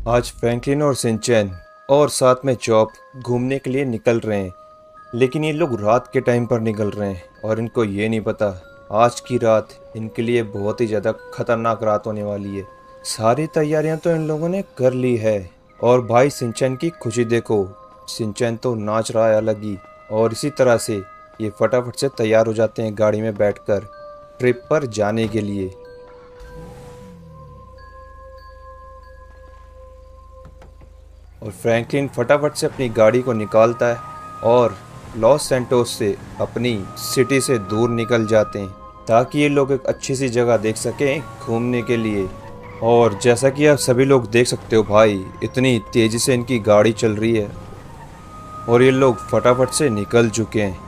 आज फ्रैंकलिन और सिंचैन और साथ में चॉप घूमने के लिए निकल रहे हैं। लेकिन ये लोग रात के टाइम पर निकल रहे हैं और इनको ये नहीं पता आज की रात इनके लिए बहुत ही ज़्यादा खतरनाक रात होने वाली है। सारी तैयारियां तो इन लोगों ने कर ली है। और भाई सिंचैन की खुशी देखो, सिंचैन तो नाच रहा है अलग ही। और इसी तरह से ये फटाफट से तैयार हो जाते हैं गाड़ी में बैठकर ट्रिप पर जाने के लिए। और फ्रैंकलिन फटाफट से अपनी गाड़ी को निकालता है और लॉस सैंटोस से अपनी सिटी से दूर निकल जाते हैं ताकि ये लोग एक अच्छी सी जगह देख सकें घूमने के लिए। और जैसा कि आप सभी लोग देख सकते हो भाई, इतनी तेज़ी से इनकी गाड़ी चल रही है और ये लोग फटाफट से निकल चुके हैं।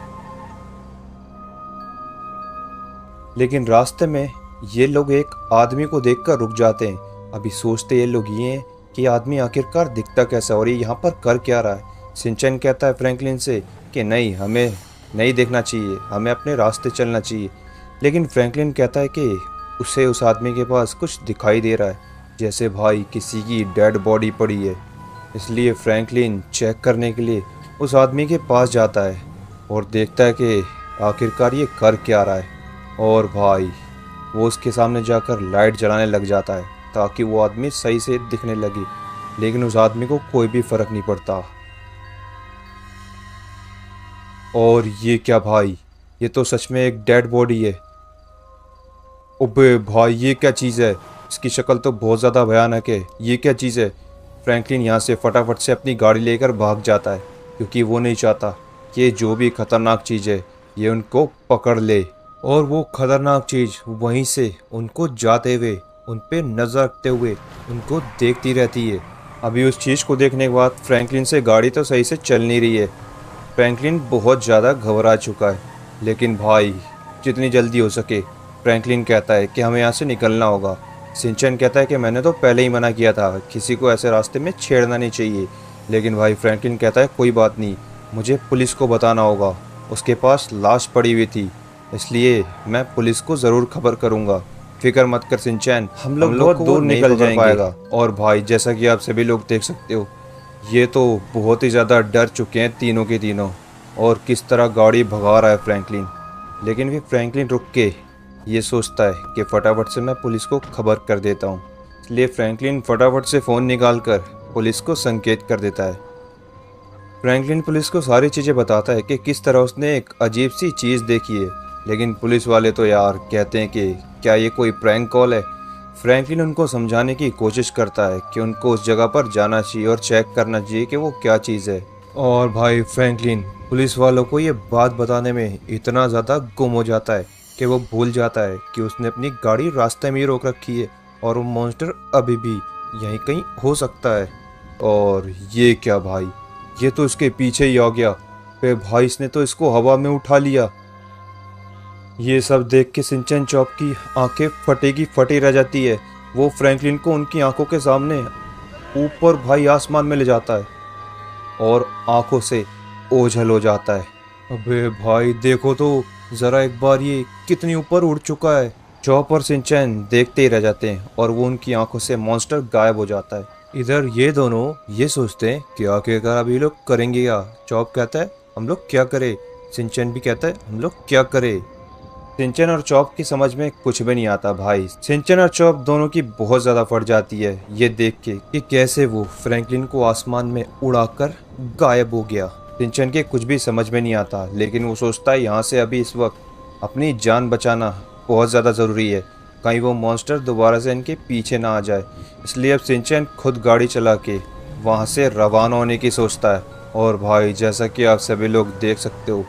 लेकिन रास्ते में ये लोग एक आदमी को देखकर रुक जाते हैं। अभी सोचते ये लोग ये हैं कि आदमी आखिरकार दिखता कैसा और ये यहाँ पर कर क्या रहा है। सिंचन कहता है फ्रैंकलिन से कि नहीं, हमें नहीं देखना चाहिए, हमें अपने रास्ते चलना चाहिए। लेकिन फ्रैंकलिन कहता है कि उसे उस आदमी के पास कुछ दिखाई दे रहा है, जैसे भाई किसी की डेड बॉडी पड़ी है। इसलिए फ्रैंकलिन चेक करने के लिए उस आदमी के पास जाता है और देखता है कि आखिरकार ये कर क्या रहा है। और भाई वो उसके सामने जाकर लाइट जलाने लग जाता है ताकि वो आदमी सही से दिखने लगे। लेकिन उस आदमी को कोई भी फर्क नहीं पड़ता। और ये क्या भाई, ये तो सच में एक डेड बॉडी है। ओबे भाई, ये क्या चीज़ है? इसकी शक्ल तो बहुत ज़्यादा भयानक है। ये क्या चीज़ है? फ्रैंकलिन यहाँ से फटाफट से अपनी गाड़ी लेकर भाग जाता है क्योंकि वो नहीं चाहता कि जो भी खतरनाक चीज़ है ये उनको पकड़ ले। और वो खतरनाक चीज़ वहीं से उनको जाते हुए, उन पे नज़र रखते हुए उनको देखती रहती है। अभी उस चीज़ को देखने के बाद फ्रैंकलिन से गाड़ी तो सही से चल नहीं रही है। फ्रैंकलिन बहुत ज़्यादा घबरा चुका है। लेकिन भाई जितनी जल्दी हो सके, फ्रैंकलिन कहता है कि हमें यहाँ से निकलना होगा। सिंचन कहता है कि मैंने तो पहले ही मना किया था, किसी को ऐसे रास्ते में छेड़ना नहीं चाहिए। लेकिन भाई फ्रैंकलिन कहता है कोई बात नहीं, मुझे पुलिस को बताना होगा। उसके पास लाश पड़ी हुई थी, इसलिए मैं पुलिस को ज़रूर खबर करूँगा। फिक्र मत कर सिंचैन, हम लोग बहुत दूर निकल जाएंगे। और भाई जैसा कि आप सभी लोग देख सकते हो, ये तो बहुत ही ज़्यादा डर चुके हैं तीनों के तीनों। और किस तरह गाड़ी भगा रहा है फ्रैंकलिन। लेकिन फिर फ्रैंकलिन रुक के ये सोचता है कि फटाफट से मैं पुलिस को खबर कर देता हूँ। इसलिए फ्रैंकलिन फटाफट से फ़ोन निकाल कर पुलिस को संकेत कर देता है। फ्रैंकलिन पुलिस को सारी चीज़ें बताता है कि किस तरह उसने एक अजीब सी चीज़ देखी है। लेकिन पुलिस वाले तो यार कहते हैं कि क्या ये कोई प्रैंक कॉल है। फ्रैंकलिन उनको समझाने की कोशिश करता है कि उनको उस जगह पर जाना चाहिए और चेक करना चाहिए कि वो क्या चीज़ है। और भाई फ्रैंकलिन पुलिस वालों को ये बात बताने में इतना ज़्यादा गुम हो जाता है कि वो भूल जाता है कि उसने अपनी गाड़ी रास्ते में ही रोक रखी है और वो मॉन्स्टर अभी भी यहीं कहीं हो सकता है। और ये क्या भाई, ये तो इसके पीछे ही आ गया। पे भाई इसने तो इसको हवा में उठा लिया। ये सब देख के सिंचन चॉप की आंखें फटेगी फटी रह जाती है। वो फ्रैंकलिन को उनकी आंखों के सामने ऊपर भाई आसमान में ले जाता है और आंखों से ओझल हो जाता है। अबे भाई देखो तो ज़रा एक बार, ये कितनी ऊपर उड़ चुका है। चॉप और सिंचन देखते ही रह जाते हैं और वो उनकी आंखों से मॉन्स्टर गायब हो जाता है। इधर ये दोनों ये सोचते हैं कि आखिरकार अभी लोग करेंगे क्या। चॉप कहता है हम लोग क्या करें, सिंचन भी कहता है हम लोग क्या करें। सिंचन और चॉप की समझ में कुछ भी नहीं आता भाई। सिंचन और चॉप दोनों की बहुत ज़्यादा फट जाती है ये देख के कि कैसे वो फ्रैंकलिन को आसमान में उड़ाकर गायब हो गया। सिंचन के कुछ भी समझ में नहीं आता, लेकिन वो सोचता है यहाँ से अभी इस वक्त अपनी जान बचाना बहुत ज़्यादा ज़रूरी है, कहीं वो मॉन्स्टर दोबारा से इनके पीछे ना आ जाए। इसलिए अब सिंचन खुद गाड़ी चला के वहाँ से रवाना होने की सोचता है। और भाई जैसा कि आप सभी लोग देख सकते हो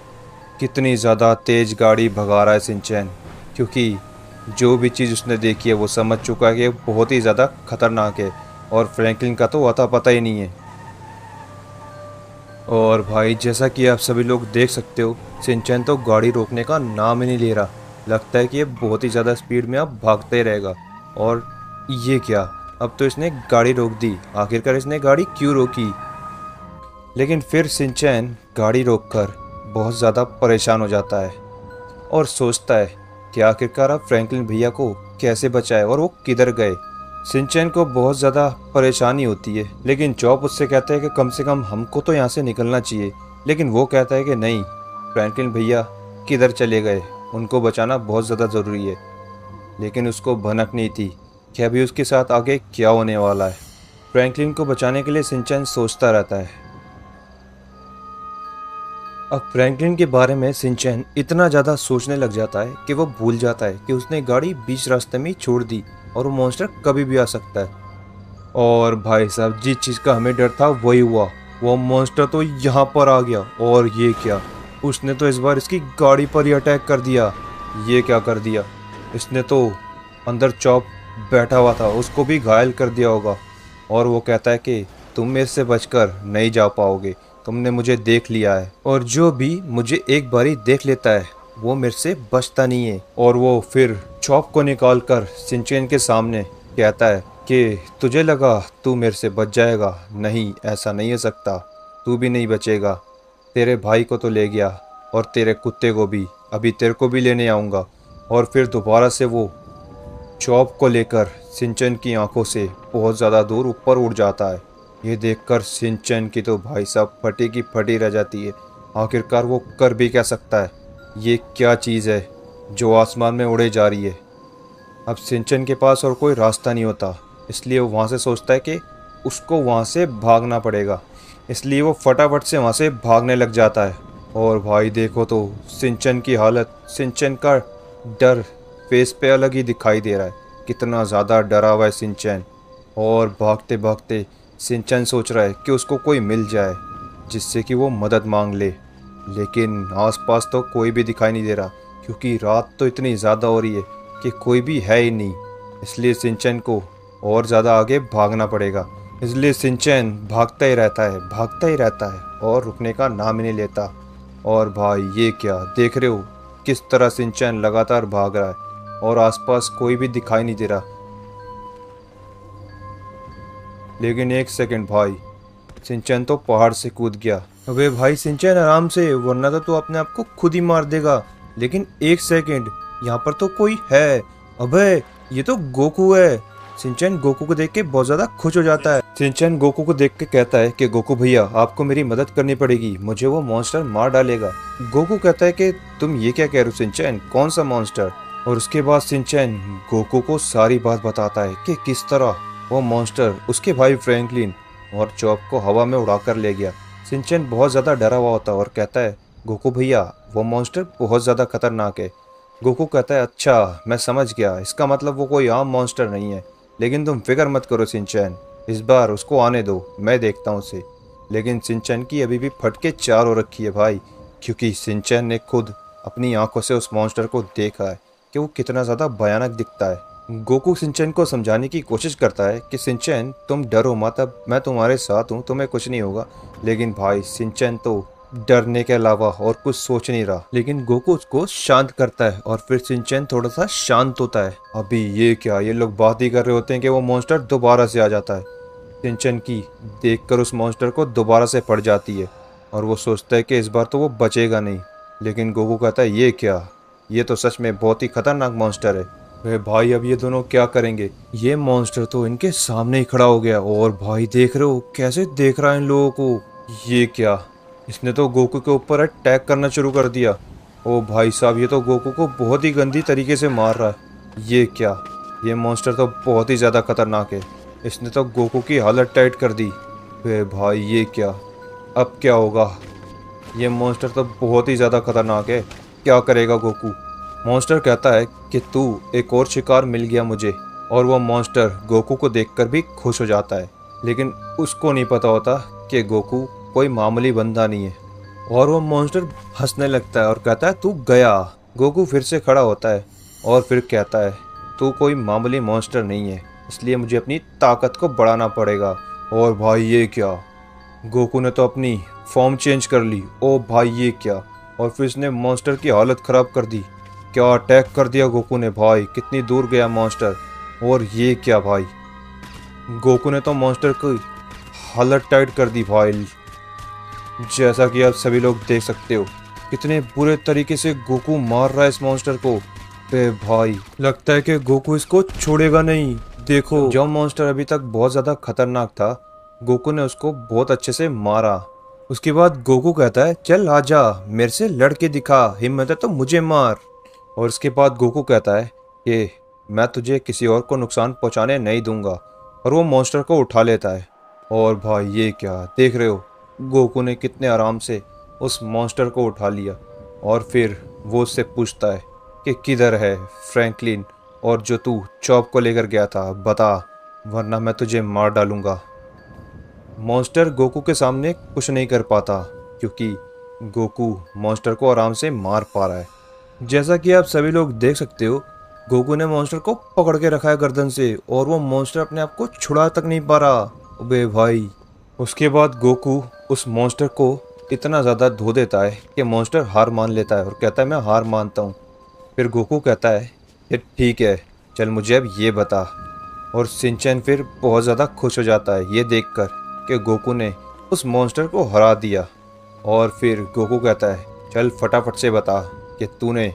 कितनी ज़्यादा तेज़ गाड़ी भगा रहा है सिंचैन, क्योंकि जो भी चीज़ उसने देखी है वो समझ चुका है कि बहुत ही ज़्यादा खतरनाक है और फ्रैंकलिन का तो अता पता ही नहीं है। और भाई जैसा कि आप सभी लोग देख सकते हो, सिंचैन तो गाड़ी रोकने का नाम ही नहीं ले रहा। लगता है कि ये बहुत ही ज़्यादा स्पीड में अब भागता ही रहेगा। और ये क्या, अब तो इसने गाड़ी रोक दी। आखिरकार इसने गाड़ी क्यों रोकी? लेकिन फिर सिंचैन गाड़ी रोककर बहुत ज़्यादा परेशान हो जाता है और सोचता है कि आखिरकार अब फ्रैंकलिन भैया को कैसे बचाए और वो किधर गए। शिनचैन को बहुत ज़्यादा परेशानी होती है, लेकिन चॉप उससे कहता है कि कम से कम हमको तो यहाँ से निकलना चाहिए। लेकिन वो कहता है कि नहीं, फ्रैंकलिन भैया किधर चले गए, उनको बचाना बहुत ज़्यादा ज़रूरी है। लेकिन उसको भनक नहीं थी कि अभी उसके साथ आगे क्या होने वाला है। फ्रैंकलिन को बचाने के लिए शिनचैन सोचता रहता है। अब फ्रैंकलिन के बारे में शिनचैन इतना ज़्यादा सोचने लग जाता है कि वो भूल जाता है कि उसने गाड़ी बीच रास्ते में ही छोड़ दी और वो मॉन्स्टर कभी भी आ सकता है। और भाई साहब, जिस चीज़ का हमें डर था वही हुआ। वो मॉन्स्टर तो यहाँ पर आ गया। और ये क्या, उसने तो इस बार इसकी गाड़ी पर ही अटैक कर दिया। ये क्या कर दिया इसने, तो अंदर चॉप बैठा हुआ था उसको भी घायल कर दिया होगा। और वो कहता है कि तुम मेरे से बचकर नहीं जा पाओगे, तुमने मुझे देख लिया है, और जो भी मुझे एक बारी देख लेता है वो मेरे से बचता नहीं है। और वो फिर चॉप को निकाल कर शिनचैन के सामने कहता है कि तुझे लगा तू मेरे से बच जाएगा, नहीं ऐसा नहीं हो सकता, तू भी नहीं बचेगा। तेरे भाई को तो ले गया और तेरे कुत्ते को भी, अभी तेरे को भी लेने आऊँगा। और फिर दोबारा से वो चॉप को लेकर शिनचैन की आंखों से बहुत ज़्यादा दूर ऊपर उड़ जाता है। ये देखकर शिनचैन की तो भाई साहब फटी की फटी रह जाती है। आखिरकार वो कर भी क्या सकता है, ये क्या चीज़ है जो आसमान में उड़े जा रही है। अब शिनचैन के पास और कोई रास्ता नहीं होता, इसलिए वो वहाँ से सोचता है कि उसको वहाँ से भागना पड़ेगा। इसलिए वो फटाफट से वहाँ से भागने लग जाता है। और भाई देखो तो शिनचैन की हालत, शिनचैन का डर फेस पे अलग ही दिखाई दे रहा है। कितना ज़्यादा डरा हुआ है शिनचैन। और भागते भागते शिनचैन सोच रहा है कि उसको कोई मिल जाए जिससे कि वो मदद मांग ले। लेकिन आसपास तो कोई भी दिखाई नहीं दे रहा, क्योंकि रात तो इतनी ज़्यादा हो रही है कि कोई भी है ही नहीं। इसलिए शिनचैन को और ज़्यादा आगे भागना पड़ेगा। इसलिए शिनचैन भागता ही रहता है, भागता ही रहता है और रुकने का नाम ही नहीं लेता। और भाई ये क्या देख रहे हो, किस तरह शिनचैन लगातार भाग रहा है और आसपास कोई भी दिखाई नहीं दे रहा। लेकिन एक सेकंड भाई, शिनचैन तो पहाड़ से कूद गया। अबे भाई शिनचैन आराम से, वरना तो तू अपने आप को खुद ही मार देगा। लेकिन एक सेकंड, यहाँ पर तो कोई है। अबे ये तो गोकू है। शिनचैन गोकू को देख के बहुत ज्यादा खुश हो जाता है। शिनचैन गोकू को देख के कहता है कि गोकू भैया आपको मेरी मदद करनी पड़ेगी, मुझे वो मॉन्स्टर मार डालेगा। गोकू कहता है कि तुम ये क्या कह रहे हो शिनचैन, कौन सा मॉन्स्टर। और उसके बाद शिनचैन गोकू को सारी बात बताता है कि किस तरह वो मॉन्स्टर उसके भाई फ्रैंकलिन और चॉप को हवा में उड़ाकर ले गया। शिनचैन बहुत ज़्यादा डरा हुआ होता है और कहता है गोकू भैया वो मॉन्स्टर बहुत ज़्यादा खतरनाक है। गोकू कहता है अच्छा मैं समझ गया, इसका मतलब वो कोई आम मॉन्स्टर नहीं है। लेकिन तुम फिक्र मत करो शिनचैन, इस बार उसको आने दो, मैं देखता हूँ उसे। लेकिन शिनचैन की अभी भी फटके चार हो रखी है भाई, क्योंकि शिनचैन ने खुद अपनी आंखों से उस मॉन्स्टर को देखा है कि वो कितना ज़्यादा भयानक दिखता है। गोकू शिनचैन को समझाने की कोशिश करता है कि शिनचैन तुम डरो मत, अब मैं तुम्हारे साथ हूँ, तुम्हें कुछ नहीं होगा। लेकिन भाई शिनचैन तो डरने के अलावा और कुछ सोच नहीं रहा। लेकिन गोकू उसको शांत करता है और फिर शिनचैन थोड़ा सा शांत होता है। अभी ये क्या, ये लोग बात ही कर रहे होते हैं कि वो मॉन्स्टर दोबारा से आ जाता है। शिनचैन की देखकर उस मॉन्स्टर को दोबारा से पड़ जाती है और वो सोचता है कि इस बार तो वो बचेगा नहीं। लेकिन गोकू कहता है ये क्या, ये तो सच में बहुत ही खतरनाक मॉन्स्टर है। वे भाई अब ये दोनों क्या करेंगे, ये मॉन्स्टर तो इनके सामने ही खड़ा हो गया। और भाई देख रहे हो कैसे देख रहा है इन लोगों को। ये क्या, इसने तो गोकू के ऊपर अटैक करना शुरू कर दिया। ओ भाई साहब, ये तो गोकू को बहुत ही गंदी तरीके से मार रहा है। ये क्या, ये मॉन्स्टर तो बहुत ही ज़्यादा खतरनाक है, इसने तो गोकू की हालत टाइट कर दी। वे भाई ये क्या, अब क्या होगा, ये मॉन्स्टर तो बहुत ही ज़्यादा खतरनाक है, क्या करेगा गोकू। मॉन्स्टर कहता है कि तू एक और शिकार मिल गया मुझे। और वो मॉन्स्टर गोकू को देखकर भी खुश हो जाता है। लेकिन उसको नहीं पता होता कि गोकू कोई मामूली बंदा नहीं है। और वो मॉन्स्टर हंसने लगता है और कहता है तू गया। गोकू फिर से खड़ा होता है और फिर कहता है तू कोई मामूली मॉन्स्टर नहीं है, इसलिए मुझे अपनी ताकत को बढ़ाना पड़ेगा। और भाई ये क्या, गोकू ने तो अपनी फॉर्म चेंज कर ली। ओ भाई ये क्या, और फिर इसने मॉन्स्टर की हालत ख़राब कर दी। क्या अटैक कर दिया गोकू ने, भाई कितनी दूर गया मॉन्स्टर। और ये क्या भाई, गोकू ने तो मॉन्स्टर की हालत टाइट कर दी भाई। जैसा कि आप सभी लोग देख सकते हो कितने बुरे तरीके से गोकू मार रहा है इस मॉन्स्टर को। बे भाई लगता है कि गोकू इसको छोड़ेगा नहीं। देखो, जो मॉन्स्टर अभी तक बहुत ज़्यादा खतरनाक था, गोकू ने उसको बहुत अच्छे से मारा। उसके बाद गोकू कहता है चल आजा, मेरे से लड़के दिखा, हिम्मत है तो मुझे मार। और उसके बाद गोकू कहता है कि मैं तुझे किसी और को नुकसान पहुंचाने नहीं दूंगा, और वो मॉन्स्टर को उठा लेता है। और भाई ये क्या देख रहे हो, गोकू ने कितने आराम से उस मॉन्स्टर को उठा लिया। और फिर वो उससे पूछता है कि किधर है फ्रैंकलिन, और जो तू चॉप को लेकर गया था बता, वरना मैं तुझे मार डालूंगा। मॉन्स्टर गोकू के सामने कुछ नहीं कर पाता, क्योंकि गोकू मॉन्स्टर को आराम से मार पा रहा है। जैसा कि आप सभी लोग देख सकते हो, गोकू ने मॉन्स्टर को पकड़ के रखा है गर्दन से, और वो मॉन्स्टर अपने आप को छुड़ा तक नहीं पा रहा। अबे भाई, उसके बाद गोकू उस मॉन्स्टर को इतना ज़्यादा धो देता है कि मॉन्स्टर हार मान लेता है और कहता है मैं हार मानता हूँ। फिर गोकू कहता है ये ठीक है, चल मुझे अब ये बता। और शिनचैन फिर बहुत ज़्यादा खुश हो जाता है ये देखकर कि गोकू ने उस मॉन्स्टर को हरा दिया। और फिर गोकू कहता है चल फटाफट से बता कि तूने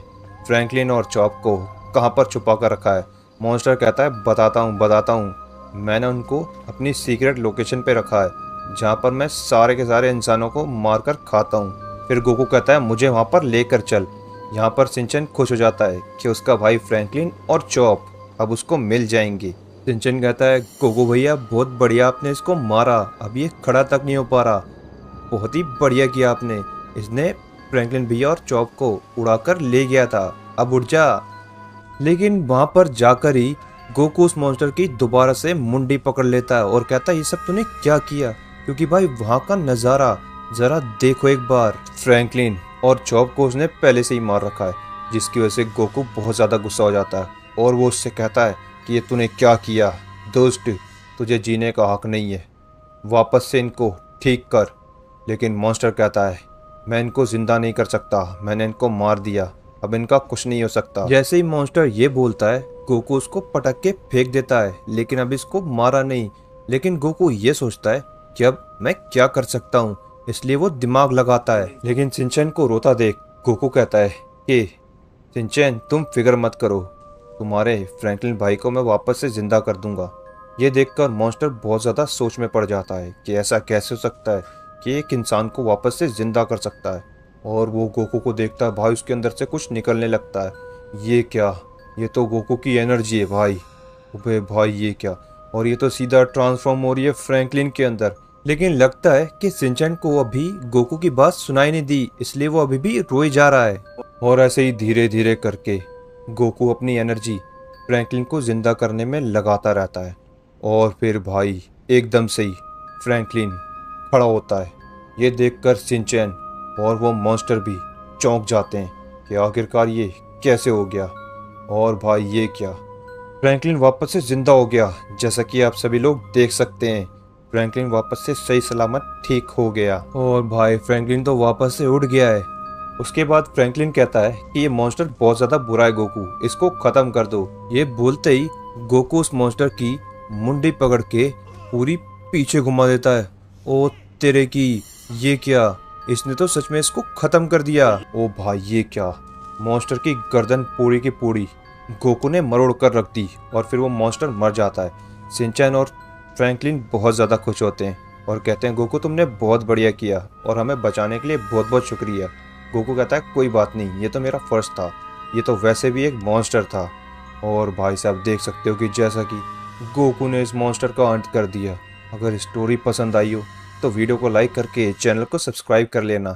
फ्रैंकलिन और चॉप को कहाँ पर छुपा कर रखा है। मॉन्स्टर कहता है बताता हूँ, मैंने उनको अपनी सीक्रेट लोकेशन पे रखा है, जहाँ पर मैं सारे के सारे इंसानों को मारकर खाता हूँ। फिर गोकू कहता है मुझे वहाँ पर लेकर चल। यहाँ पर शिनचैन खुश हो जाता है कि उसका भाई फ्रैंकलिन और चॉप अब उसको मिल जाएंगे। शिनचैन कहता है गोकू भैया बहुत बढ़िया, आपने इसको मारा, अब ये खड़ा तक नहीं हो पा रहा, बहुत ही बढ़िया किया आपने, इसने फ्रैंकलिन भैया और चॉप को उड़ाकर ले गया था, अब उड़ जा। लेकिन वहाँ पर जाकर ही गोकू उस मॉन्स्टर की दोबारा से मुंडी पकड़ लेता है और कहता है ये सब तूने क्या किया, क्योंकि भाई वहाँ का नज़ारा ज़रा देखो एक बार। फ्रैंकलिन और चॉप को उसने पहले से ही मार रखा है, जिसकी वजह से गोकू बहुत ज़्यादा गुस्सा हो जाता है और वो उससे कहता है कि ये तूने क्या किया दोस्त, तुझे जीने का हक नहीं है, वापस से इनको ठीक कर। लेकिन मॉन्स्टर कहता है मैं इनको ज़िंदा नहीं कर सकता, मैंने इनको मार दिया, अब इनका कुछ नहीं हो सकता। जैसे ही मॉन्स्टर ये बोलता है, गोकू उसको पटक के फेंक देता है, लेकिन अब इसको मारा नहीं। लेकिन गोकू ये सोचता है कि अब मैं क्या कर सकता हूँ, इसलिए वो दिमाग लगाता है। लेकिन शिनचैन को रोता देख गोकू कहता है कि शिनचैन तुम फिक्र मत करो, तुम्हारे फ्रैंकलिन भाई को मैं वापस से जिंदा कर दूंगा। ये देखकर मॉन्स्टर बहुत ज़्यादा सोच में पड़ जाता है कि ऐसा कैसे हो सकता है कि एक इंसान को वापस से जिंदा कर सकता है। और वो गोकू को देखता है, भाई उसके अंदर से कुछ निकलने लगता है। ये क्या, ये तो गोकू की एनर्जी है भाई। अबे भाई ये क्या, और ये तो सीधा ट्रांसफॉर्म हो रही है फ्रैंकलिन के अंदर। लेकिन लगता है कि शिनचैन को अभी गोकू की बात सुनाई नहीं दी, इसलिए वो अभी भी रोए जा रहा है। और ऐसे ही धीरे धीरे करके गोकू अपनी एनर्जी फ्रैंकलिन को जिंदा करने में लगाता रहता है। और फिर भाई एकदम से ही फ्रैंकलिन खड़ा होता है। ये देखकर शिनचैन और वो मॉन्स्टर भी चौंक जाते हैं कि आखिरकार ये कैसे हो गया। और भाई ये क्या, फ्रैंकलिन वापस से जिंदा हो गया। जैसा कि आप सभी लोग देख सकते हैं, फ्रैंकलिन वापस से सही सलामत ठीक हो गया। और भाई फ्रैंकलिन तो वापस से उड़ गया है। उसके बाद फ्रैंकलिन कहता है कि ये मॉन्स्टर बहुत ज़्यादा बुरा है गोकू, इसको ख़त्म कर दो। ये बोलते ही गोकू उस मॉन्स्टर की मुंडी पकड़ के पूरी पीछे घुमा देता है। ओ तेरे की, ये क्या, इसने तो सच में इसको ख़त्म कर दिया। ओ भाई ये क्या, मॉन्स्टर की गर्दन पूरी की पूरी गोकू ने मरोड़ कर रख दी और फिर वो मॉन्स्टर मर जाता है। शिनचैन और फ्रैंकलिन बहुत ज़्यादा खुश होते हैं और कहते हैं गोकू तुमने बहुत बढ़िया किया और हमें बचाने के लिए बहुत बहुत शुक्रिया। गोकू कहता है कोई बात नहीं, ये तो मेरा फ़र्ज था, ये तो वैसे भी एक मॉन्स्टर था। और भाई साहब देख सकते हो कि जैसा कि गोकू ने इस मॉन्स्टर का अंत कर दिया। अगर स्टोरी पसंद आई हो तो वीडियो को लाइक करके चैनल को सब्सक्राइब कर लेना।